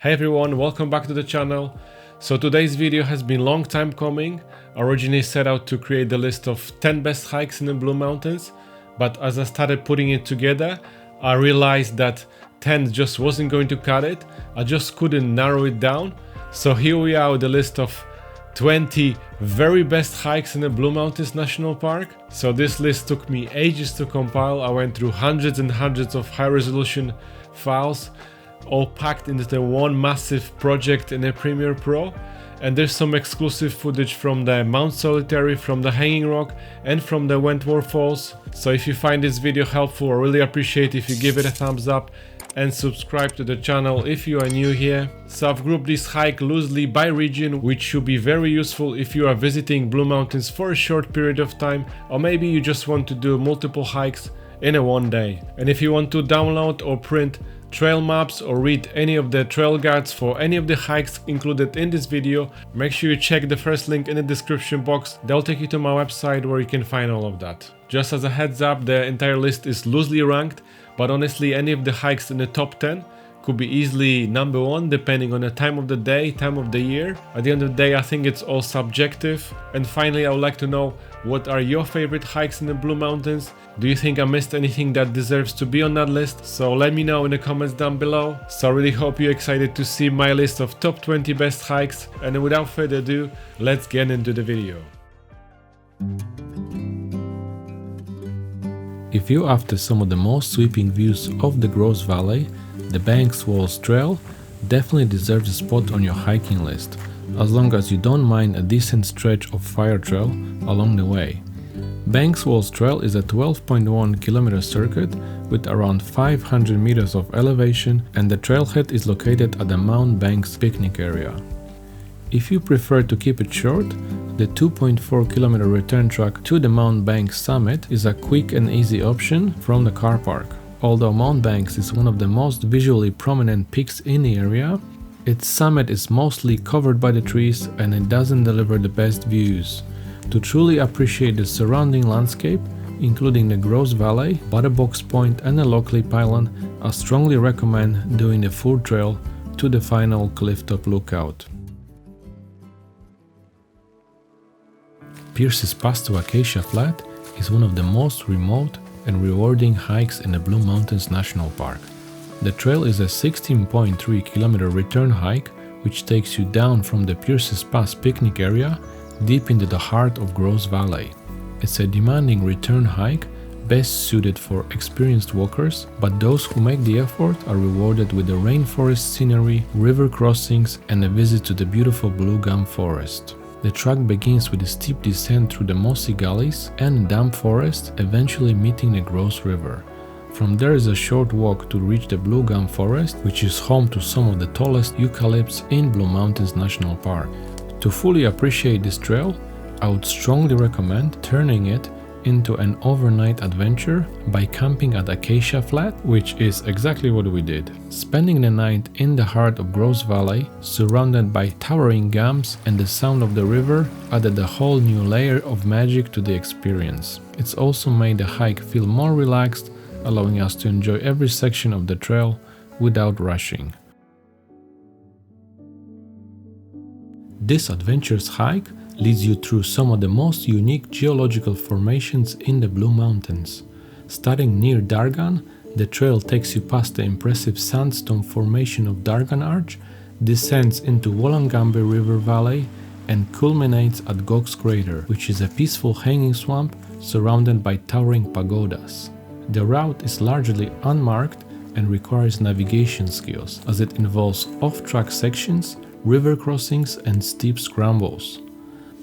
Hey everyone, welcome back to the channel. So today's video has been long time coming. I originally set out to create the list of 10 best hikes in the Blue Mountains, but as I started putting it together, I realized that 10 just wasn't going to cut it. I just couldn't narrow it down. So here we are with the list of 20 very best hikes in the Blue Mountains National Park. So this list took me ages to compile. I went through hundreds and hundreds of high resolution files, all packed into the one massive project in a Premiere Pro. And there's some exclusive footage from the Mount Solitary, from the Hanging Rock, and from the Wentworth Falls. So if you find this video helpful, I really appreciate if you give it a thumbs up and subscribe to the channel if you are new here. So I've grouped this hike loosely by region, which should be very useful if you are visiting Blue Mountains for a short period of time, or maybe you just want to do multiple hikes in a one day. And if you want to download or print trail maps or read any of the trail guides for any of the hikes included in this video, make sure you check the first link in the description box. They'll take you to my website where you can find all of that. Just as a heads up, the entire list is loosely ranked, but honestly any of the hikes in the top 10 could be easily number one depending on the time of the day, time of the year. At the end of the day, I think it's all subjective. And finally, I would like to know, what are your favorite hikes in the Blue Mountains? Do you think I missed anything that deserves to be on that list? So let me know in the comments down below. So I really hope you're excited to see my list of top 20 best hikes. And without further ado, let's get into the video. If you're after some of the most sweeping views of the Gross Valley, the Banks Falls Trail definitely deserves a spot on your hiking list, as long as you don't mind a decent stretch of fire trail along the way. Banks Falls Trail is a 12.1 km circuit with around 500 meters of elevation, and the trailhead is located at the Mount Banks picnic area. If you prefer to keep it short, the 2.4 km return track to the Mount Banks summit is a quick and easy option from the car park. Although Mount Banks is one of the most visually prominent peaks in the area, its summit is mostly covered by the trees and it doesn't deliver the best views. To truly appreciate the surrounding landscape, including the Gross Valley, Butterbox Point and the Lockleys Pylon, I strongly recommend doing the full trail to the final clifftop lookout. Pierce's Pass to Acacia Flat is one of the most remote and rewarding hikes in the Blue Mountains National Park. The trail is a 16.3 km return hike which takes you down from the Pierce's Pass picnic area deep into the heart of Gross Valley. It's a demanding return hike best suited for experienced walkers, but those who make the effort are rewarded with the rainforest scenery, river crossings and a visit to the beautiful Blue Gum Forest. The track begins with a steep descent through the mossy gullies and damp forest, eventually meeting the Gross River. From there is a short walk to reach the Blue Gum Forest, which is home to some of the tallest eucalypts in Blue Mountains National Park. To fully appreciate this trail, I would strongly recommend turning it into an overnight adventure by camping at Acacia Flat, which is exactly what we did. Spending the night in the heart of Gross Valley, surrounded by towering gums and the sound of the river, added a whole new layer of magic to the experience. It's also made the hike feel more relaxed, allowing us to enjoy every section of the trail without rushing. This adventurous hike leads you through some of the most unique geological formations in the Blue Mountains. Starting near Dargan, the trail takes you past the impressive sandstone formation of Dargan Arch, descends into Wollongumbe River Valley, and culminates at Goochs Crater, which is a peaceful hanging swamp surrounded by towering pagodas. The route is largely unmarked and requires navigation skills, as it involves off-track sections, river crossings, and steep scrambles.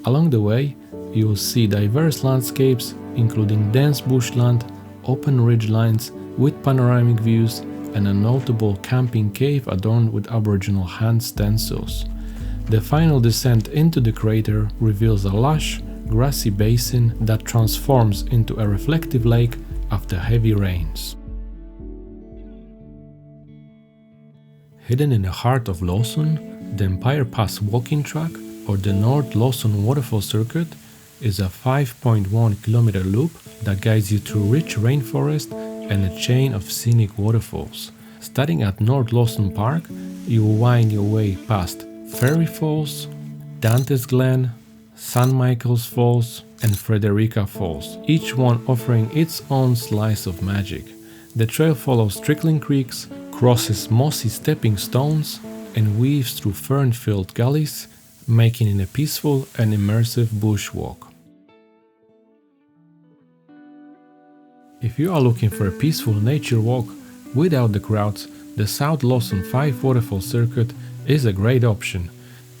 Along the way, you will see diverse landscapes, including dense bushland, open ridgelines with panoramic views, and a notable camping cave adorned with Aboriginal hand stencils. The final descent into the crater reveals a lush, grassy basin that transforms into a reflective lake after heavy rains. Hidden in the heart of Lawson, the Empire Pass walking track, or the North Lawson Waterfall Circuit, is a 5.1 km loop that guides you through rich rainforest and a chain of scenic waterfalls. Starting at North Lawson Park, you will wind your way past Fairy Falls, Dante's Glen, St. Michael's Falls, and Frederica Falls, each one offering its own slice of magic. The trail follows trickling creeks, crosses mossy stepping stones, and weaves through fern-filled gullies, making it a peaceful and immersive bushwalk. If you are looking for a peaceful nature walk without the crowds, the South Lawson 5 Waterfall Circuit is a great option.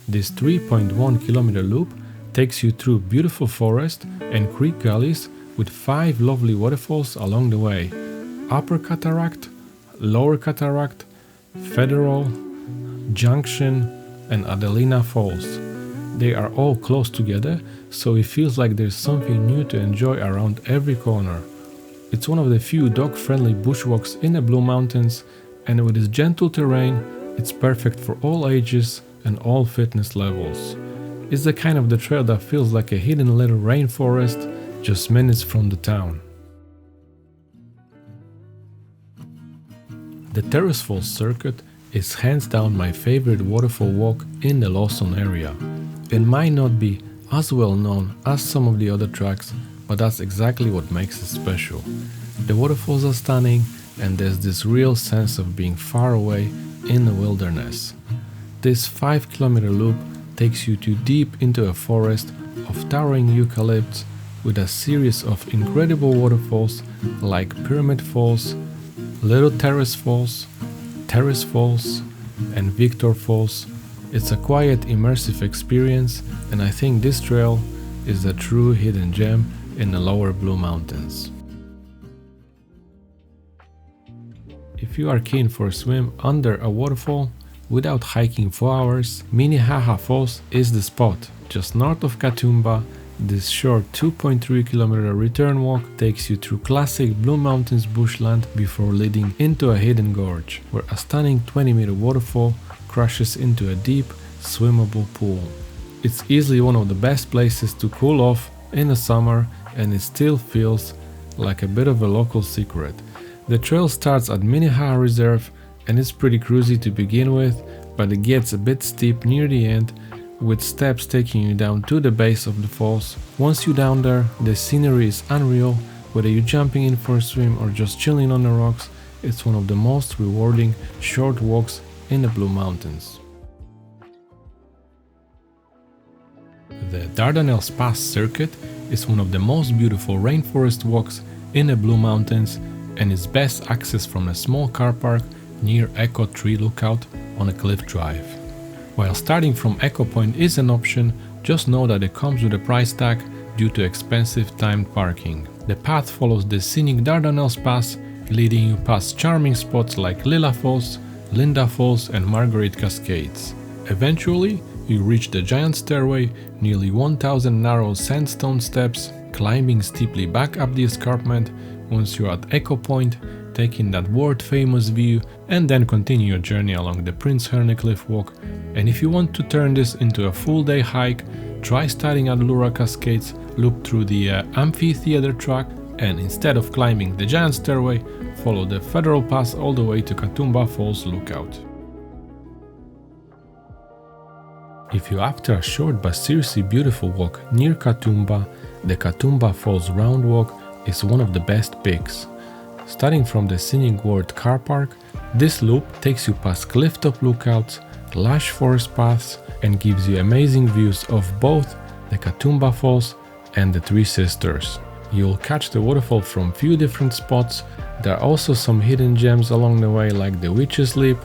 This 3.1 kilometer loop takes you through beautiful forest and creek gullies with 5 lovely waterfalls along the way: Upper Cataract, Lower Cataract, Federal, Junction, and Adelina Falls. They are all close together, so it feels like there's something new to enjoy around every corner. It's one of the few dog-friendly bushwalks in the Blue Mountains, and with its gentle terrain, it's perfect for all ages and all fitness levels. It's the kind of the trail that feels like a hidden little rainforest just minutes from the town. The Terrace Falls circuit is hands down my favorite waterfall walk in the Lawson area. It might not be as well known as some of the other tracks, but that's exactly what makes it special. The waterfalls are stunning, and there's this real sense of being far away in the wilderness. This 5-kilometer loop takes you too deep into a forest of towering eucalypts with a series of incredible waterfalls like Pyramid Falls, Little Terrace Falls, and Victor Falls. It's a quiet, immersive experience, and I think this trail is a true hidden gem in the lower Blue Mountains. If you are keen for a swim under a waterfall without hiking for hours, Minnehaha Falls is the spot. Just north of Katoomba, this short 2.3 kilometer return walk takes you through classic Blue Mountains bushland before leading into a hidden gorge, where a stunning 20-meter waterfall crashes into a deep, swimmable pool. It's easily one of the best places to cool off in the summer, and it still feels like a bit of a local secret. The trail starts at Minnehaha Reserve and it's pretty cruisy to begin with, but it gets a bit steep near the end, with steps taking you down to the base of the falls. Once you're down there, the scenery is unreal. Whether you're jumping in for a swim or just chilling on the rocks, it's one of the most rewarding short walks in the Blue Mountains. The Dardanelles Pass circuit is one of the most beautiful rainforest walks in the Blue Mountains, and is best accessed from a small car park near Echo Tree Lookout on a cliff drive. While starting from Echo Point is an option, just know that it comes with a price tag due to expensive timed parking. The path follows the scenic Dardanelles Pass, leading you past charming spots like Lila Falls, Linda Falls, and Marguerite Cascades. Eventually, you reach the giant stairway, nearly 1,000 narrow sandstone steps, climbing steeply back up the escarpment once you're at Echo Point, taking that world-famous view, and then continue your journey along the Prince Herne Cliff Walk. And if you want to turn this into a full-day hike, try starting at Leura Cascades, loop through the amphitheater track, and instead of climbing the giant stairway, follow the Federal Pass all the way to Katoomba Falls Lookout. If you're after a short but seriously beautiful walk near Katoomba, the Katoomba Falls Round Walk is one of the best picks. Starting from the scenic Ward car park, this loop takes you past clifftop lookouts, lush forest paths, and gives you amazing views of both the Katoomba Falls and the Three Sisters. You'll catch the waterfall from few different spots. There are also some hidden gems along the way, like the Witch's Leap,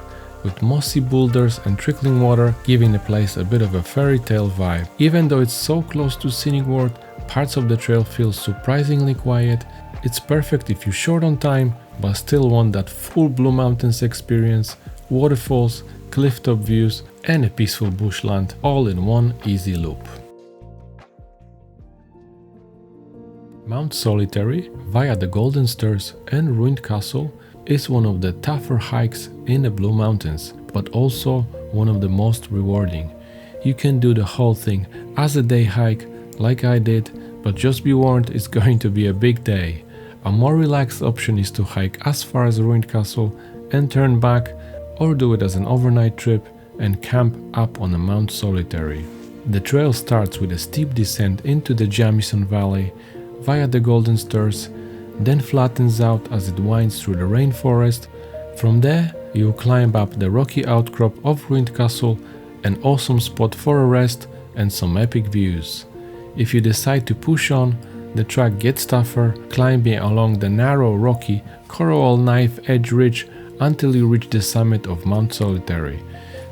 with mossy boulders and trickling water, giving the place a bit of a fairy tale vibe. Even though it's so close to scenic Ward, parts of the trail feel surprisingly quiet. It's perfect if you're short on time but still want that full Blue Mountains experience, waterfalls, clifftop views, and a peaceful bushland all in one easy loop. Mount Solitary via the Golden Stairs and Ruined Castle is one of the tougher hikes in the Blue Mountains, but also one of the most rewarding. You can do the whole thing as a day hike like I did, but just be warned, it's going to be a big day. A more relaxed option is to hike as far as Ruined Castle and turn back, or do it as an overnight trip and camp up on a Mount Solitary. The trail starts with a steep descent into the Jamison Valley via the Golden Stairs, then flattens out as it winds through the rainforest. From there, you climb up the rocky outcrop of ruined castle, an awesome spot for a rest and some epic views. If you decide to push on, the track gets tougher, climbing along the narrow, rocky, coral knife edge ridge until you reach the summit of Mount Solitary.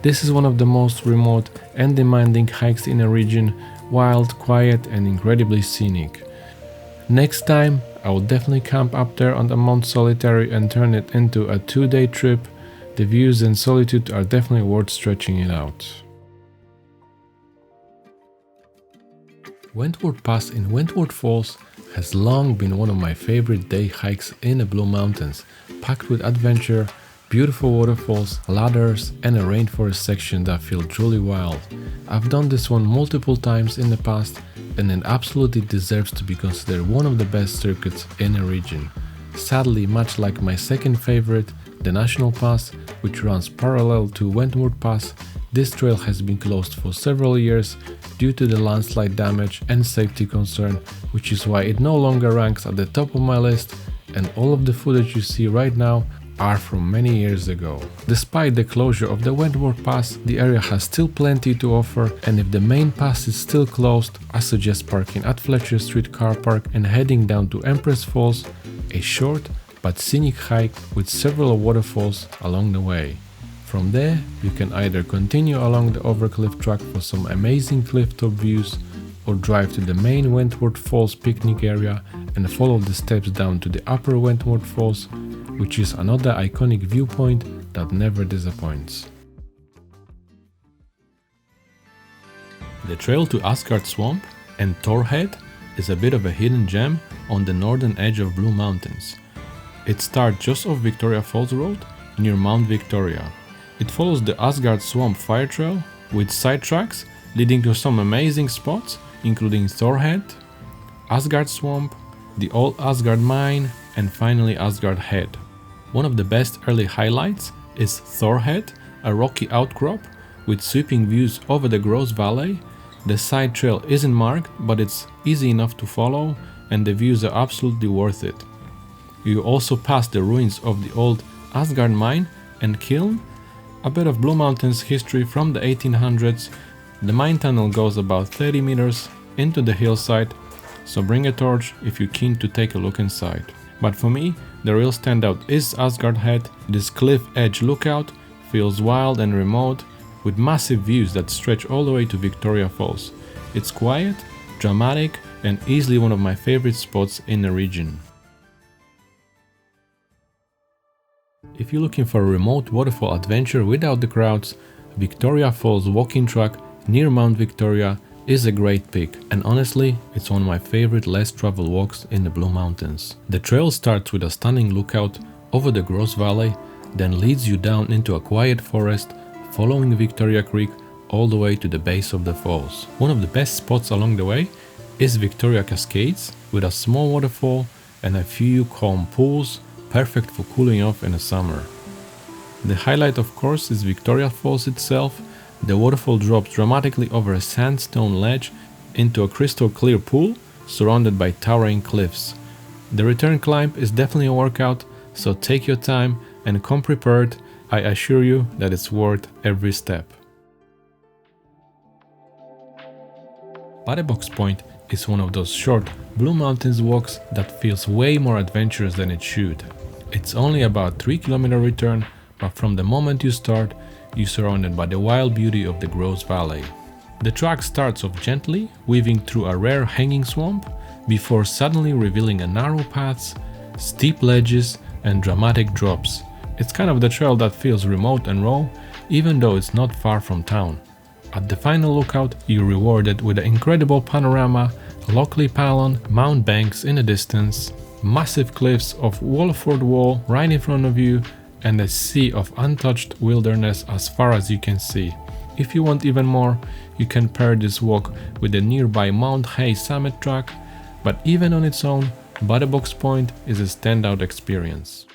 This is one of the most remote and demanding hikes in a region, wild, quiet and incredibly scenic. Next time, I will definitely camp up there on the Mount Solitary and turn it into a 2-day trip. The views and solitude are definitely worth stretching it out. Wentworth Pass in Wentworth Falls has long been one of my favorite day hikes in the Blue Mountains, packed with adventure, beautiful waterfalls, ladders and a rainforest section that feel truly wild. I've done this one multiple times in the past and it absolutely deserves to be considered one of the best circuits in the region. Sadly, much like my second favorite, the National Pass, which runs parallel to Wentworth Pass, this trail has been closed for several years due to the landslide damage and safety concern, which is why it no longer ranks at the top of my list, and all of the footage you see right now are from many years ago. Despite the closure of the Wentworth Pass, the area has still plenty to offer, and if the main pass is still closed, I suggest parking at Fletcher Street Car Park and heading down to Empress Falls, a short but scenic hike with several waterfalls along the way. From there, you can either continue along the Overcliff track for some amazing clifftop views, or drive to the main Wentworth Falls picnic area and follow the steps down to the upper Wentworth Falls, which is another iconic viewpoint that never disappoints. The trail to Asgard Swamp and Thor Head is a bit of a hidden gem on the northern edge of Blue Mountains. It starts just off Victoria Falls Road near Mount Victoria. It follows the Asgard Swamp Fire Trail with side tracks leading to some amazing spots, including Thor Head, Asgard Swamp, the Old Asgard Mine, and finally Asgard Head. One of the best early highlights is Thor Head, a rocky outcrop with sweeping views over the Gross Valley. The side trail isn't marked, but it's easy enough to follow, and the views are absolutely worth it. You also pass the ruins of the old Asgard Mine and Kiln, a bit of Blue Mountains history from the 1800s. The mine tunnel goes about 30 meters into the hillside, so bring a torch if you're keen to take a look inside. But for me, the real standout is Asgard Head. This cliff edge lookout feels wild and remote, with massive views that stretch all the way to Victoria Falls. It's quiet, dramatic, and easily one of my favorite spots in the region. If you're looking for a remote waterfall adventure without the crowds, Victoria Falls walking track near Mount Victoria is a great pick, and honestly, it's one of my favorite less traveled walks in the Blue Mountains. The trail starts with a stunning lookout over the Gross Valley, then leads you down into a quiet forest, following Victoria Creek all the way to the base of the falls. One of the best spots along the way is Victoria Cascades, with a small waterfall and a few calm pools, perfect for cooling off in the summer. The highlight, of course, is Victoria Falls itself. The waterfall drops dramatically over a sandstone ledge into a crystal clear pool surrounded by towering cliffs. The return climb is definitely a workout, so take your time and come prepared. I assure you that it's worth every step. Butterbox Point is one of those short Blue Mountains walks that feels way more adventurous than it should. It's only about 3-kilometer return, but from the moment you start, you're surrounded by the wild beauty of the Gross Valley. The track starts off gently, weaving through a rare hanging swamp, before suddenly revealing a narrow paths, steep ledges and dramatic drops. It's kind of the trail that feels remote and raw, even though it's not far from town. At the final lookout, you're rewarded with an incredible panorama, Lockleys Pylon, Mount Banks in the distance, massive cliffs of Walford Wall right in front of you, and a sea of untouched wilderness as far as you can see. If you want even more, you can pair this walk with the nearby Mt Hay summit track, but even on its own, Butterbox Point is a standout experience.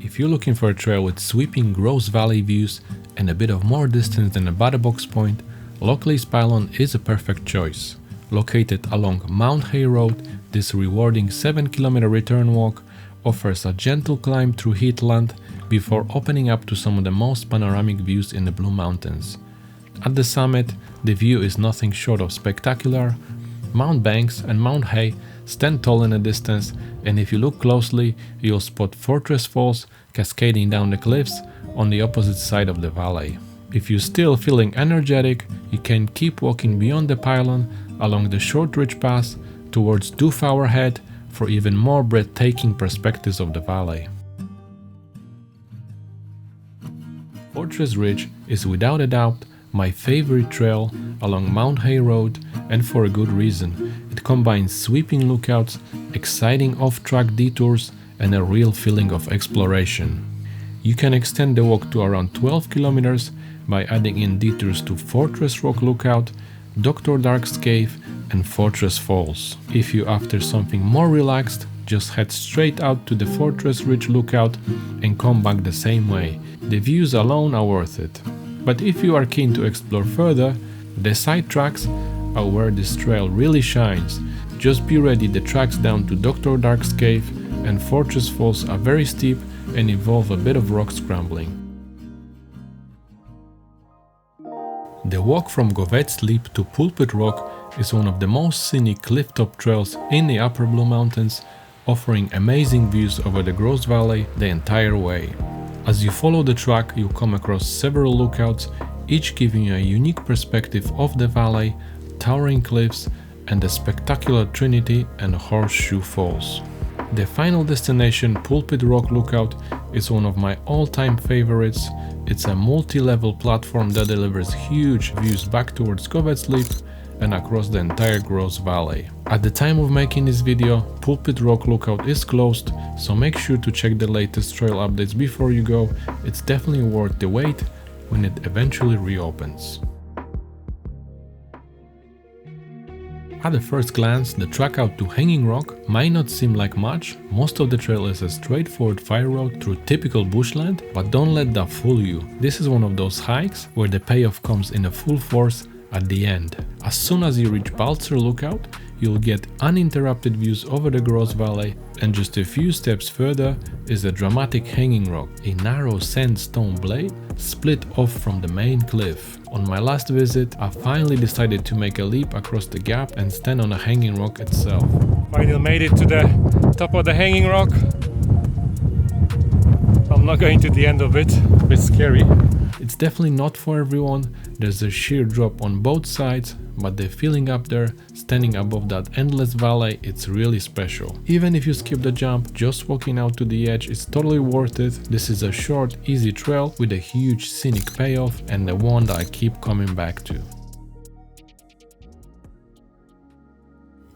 If you're looking for a trail with sweeping Gross Valley views and a bit of more distance than a Butterbox Point, Lockleys Pylon is a perfect choice. Located along Mt Hay Road, this rewarding 7-kilometer return walk offers a gentle climb through heathland before opening up to some of the most panoramic views in the Blue Mountains. At the summit, the view is nothing short of spectacular. Mount Banks and Mt Hay stand tall in the distance, and if you look closely, you'll spot Fortress Falls cascading down the cliffs on the opposite side of the valley. If you're still feeling energetic, you can keep walking beyond the pylon along the short ridge path towards Doofour Head for even more breathtaking perspectives of the valley. Fortress Ridge is without a doubt my favorite trail along Mt Hay Road, and for a good reason. It combines sweeping lookouts, exciting off-track detours, and a real feeling of exploration. You can extend the walk to around 12 kilometers by adding in detours to Fortress Rock Lookout, Dr. Dark's Cave, and Fortress Falls. If you're after something more relaxed, just head straight out to the Fortress Ridge Lookout and come back the same way. The views alone are worth it. But if you are keen to explore further, the side tracks are where this trail really shines. Just be ready, the tracks down to Dr. Dark's Cave and Fortress Falls are very steep and involve a bit of rock scrambling. The walk from Govet's Leap to Pulpit Rock is one of the most scenic clifftop trails in the Upper Blue Mountains, offering amazing views over the Gross Valley the entire way. As you follow the track, you come across several lookouts, each giving you a unique perspective of the valley, towering cliffs, and the spectacular Trinity and Horseshoe Falls. The final destination, Pulpit Rock Lookout, is one of my all-time favorites. It's a multi-level platform that delivers huge views back towards Govet's Leap and across the entire Gross Valley. At the time of making this video, Pulpit Rock Lookout is closed, so make sure to check the latest trail updates before you go. It's definitely worth the wait when it eventually reopens. At a first glance, the track out to Hanging Rock might not seem like much. Most of the trail is a straightforward fire road through typical bushland, but don't let that fool you. This is one of those hikes where the payoff comes in a full force at the end. As soon as you reach Balzer Lookout, you'll get uninterrupted views over the Gross Valley, and just a few steps further is a dramatic Hanging Rock, a narrow sandstone blade split off from the main cliff. On my last visit, I finally decided to make a leap across the gap and stand on a Hanging Rock itself. Finally made it to the top of the Hanging Rock. I'm not going to the end of it, a bit scary. It's definitely not for everyone. There's a sheer drop on both sides, but the feeling up there, standing above that endless valley, it's really special. Even if you skip the jump, just walking out to the edge is totally worth it. This is a short, easy trail with a huge scenic payoff, and the one that I keep coming back to.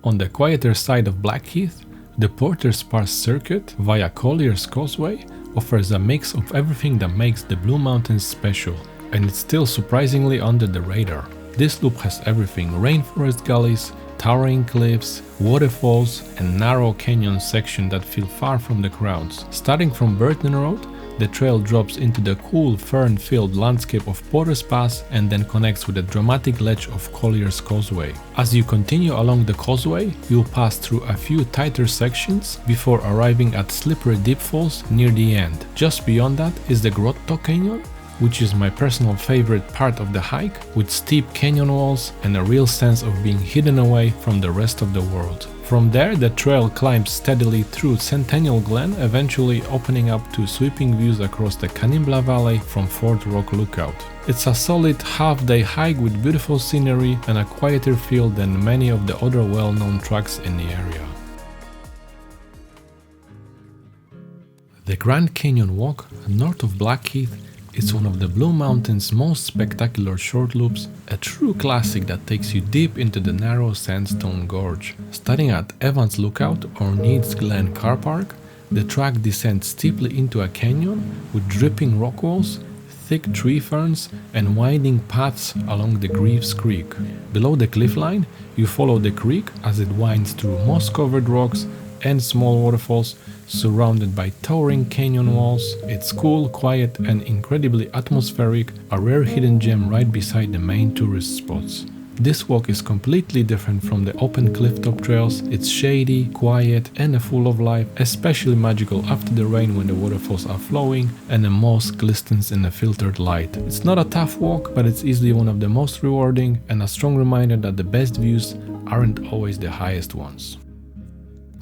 On the quieter side of Blackheath, the Porter's Pass circuit via Colliers Causeway offers a mix of everything that makes the Blue Mountains special, and it's still surprisingly under the radar. This loop has everything: rainforest gullies, towering cliffs, waterfalls, and narrow canyon sections that feel far from the crowds. Starting from Burton Road, the trail drops into the cool fern-filled landscape of Porter's Pass and then connects with the dramatic ledge of Colliers Causeway. As you continue along the causeway, you'll pass through a few tighter sections before arriving at slippery deep falls near the end. Just beyond that is the Grotto Canyon, which is my personal favorite part of the hike, with steep canyon walls and a real sense of being hidden away from the rest of the world. From there, the trail climbs steadily through Centennial Glen, eventually opening up to sweeping views across the Katoomba Valley from Fort Rock Lookout. It's a solid half-day hike with beautiful scenery and a quieter feel than many of the other well-known tracks in the area. The Grand Canyon Walk, north of Blackheath, is one of the Blue Mountains' most spectacular short loops, a true classic that takes you deep into the narrow sandstone gorge. Starting at Evans Lookout or Needs Glen Car Park, the track descends steeply into a canyon with dripping rock walls, thick tree ferns, and winding paths along the Greaves Creek. Below the cliffline, you follow the creek as it winds through moss-covered rocks, and small waterfalls surrounded by towering canyon walls. It's cool, quiet and incredibly atmospheric, a rare hidden gem right beside the main tourist spots. This walk is completely different from the open clifftop trails. It's shady, quiet and full of life, especially magical after the rain when the waterfalls are flowing and the moss glistens in the filtered light. It's not a tough walk, but it's easily one of the most rewarding and a strong reminder that the best views aren't always the highest ones.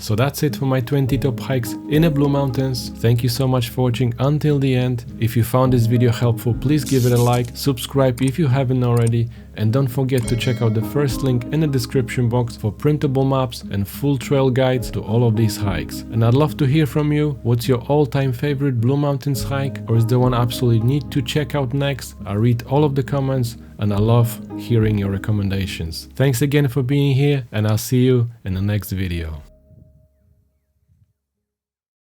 So that's it for my 20 top hikes in the Blue Mountains. Thank you so much for watching until the end. If you found this video helpful, please give it a like, subscribe if you haven't already, and don't forget to check out the first link in the description box for printable maps and full trail guides to all of these hikes. And I'd love to hear from you. What's your all-time favorite Blue Mountains hike, or is there one absolutely need to check out next? I read all of the comments and I love hearing your recommendations. Thanks again for being here, and I'll see you in the next video.